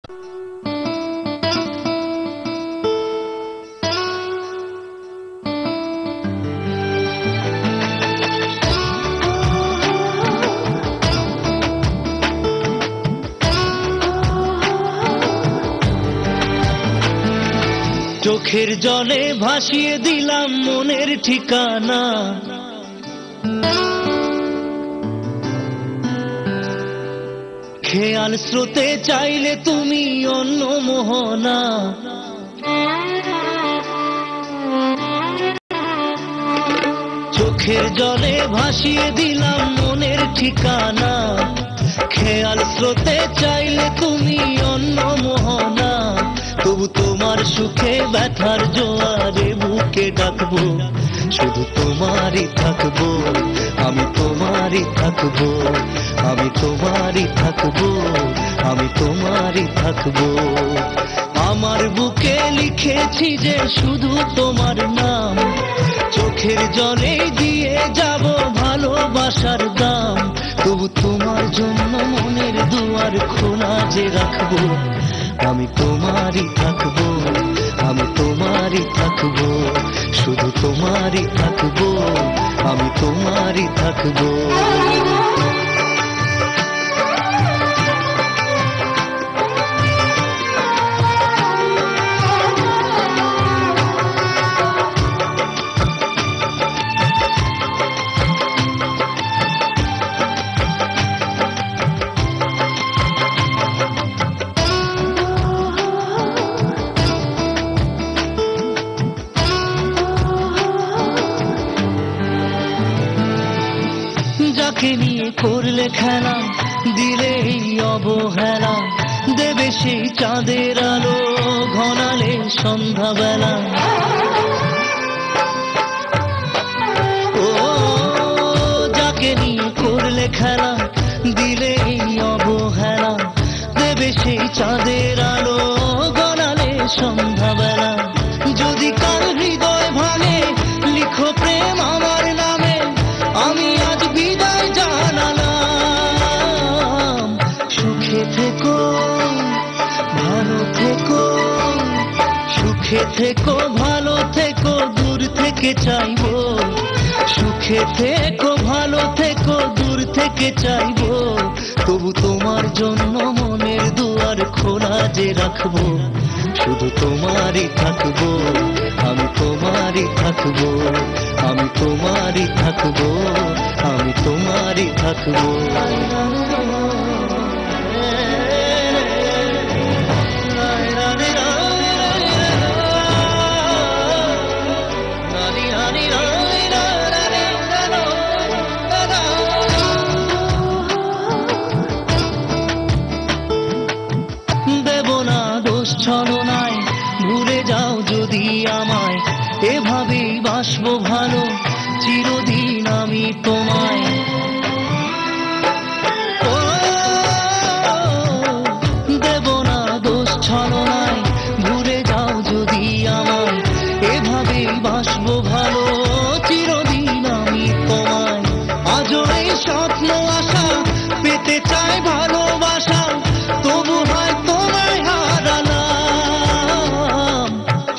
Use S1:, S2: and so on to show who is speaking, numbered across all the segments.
S1: চোখের জলে ভাসিয়ে দিলাম মনের ঠিকানা, খেয়াল স্রোতে চাইলে তুমি অন্য মোহনা। চোখের জলে ভাসিয়ে দিলাম মনের ঠিকানা, খেয়াল স্রোতে চাইলে তুমি অন্য মোহনা। তবু তোমার সুখে ব্যথার জোয়ারে বুকে ডাকবো, শুধু তোমারই থাকবো, আমি তোমারই থাকবো, আমি তোমারই থাকবো, আমি তোমারই থাকবো। আমার বুকে লিখেছি যে শুধু তোমার নাম, চোখের জলে দিয়ে যাব ভালোবাসার দাম। তবু তোমার জন্য মনের দুয়ার খোলা যে রাখবো, আমি তোমারই থাকবো, আমি তোমারই থাকবো, শুধু তোমারই থাকবো, আমি তোমারই থাকবো। যাকে নিয়ে করলে খেলা, দিলে এই অবহেলা, দেবে সেই চাঁদের আলো ঘনালে সন্ধ্যাবেলা। ও যাকে নিয়ে করলে খেলা, দিলে এই অবহেলা, দেবে সেই চাঁদের আলো ঘনালে সন্ধ্যাবেলা। যদি কাল হৃদয় ভাঙে লিখো প্রেম আমার নামে, আমি আজ বিদায় জানালাম। সুখে থেকো, ভালো থেকো, সুখে থেকো, ভালো থেকো, দূর থেকে চাইবো। সুখে থেকো, ভালো থেকো, দূর থেকে চাইবো। তবু তোমার জন্য মনের দুয়ার খোলা যে রাখবো, শুধু তোমারই থাকবো, আমি তোমারই থাকবো, আমি তোমারই থাকবো, আমি তোমারই থাকবো। দেব না দোষ ছলনায়, ভুলে যাও যদি আমায়, এভাবেই বাসবো ভালো চিরদিন আমি তোমায়। ও দেব না দোষ ছলনায়, ভুলে যাও যদি আমায়, এভাবেই বাসবো ভালো চিরদিন আমি তোমায়। আজও এই স্বপ্ন আশা পেতে চাই ভালোবাসা, তবু হয় তোমায় হারালাম।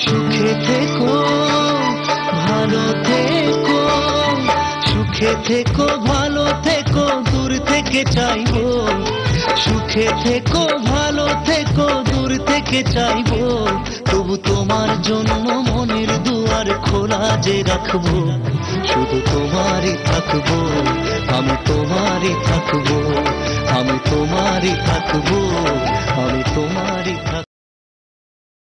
S1: সুখে থেকো, ভালো থেকো, সুখে থেকো, ভালো থেকো, দূর থেকে চাইবো। সুখে থেকো, ভালো থেকো, দূর থেকে চাইবো। তবু তোমার জন্য মনের দুয়ার খোলা যে রাখবো, শুধু তোমারই থাকবো, আমি তোমারই থাকবো, আমি তোমারই থাকবো, আমি তোমারই থাকবো।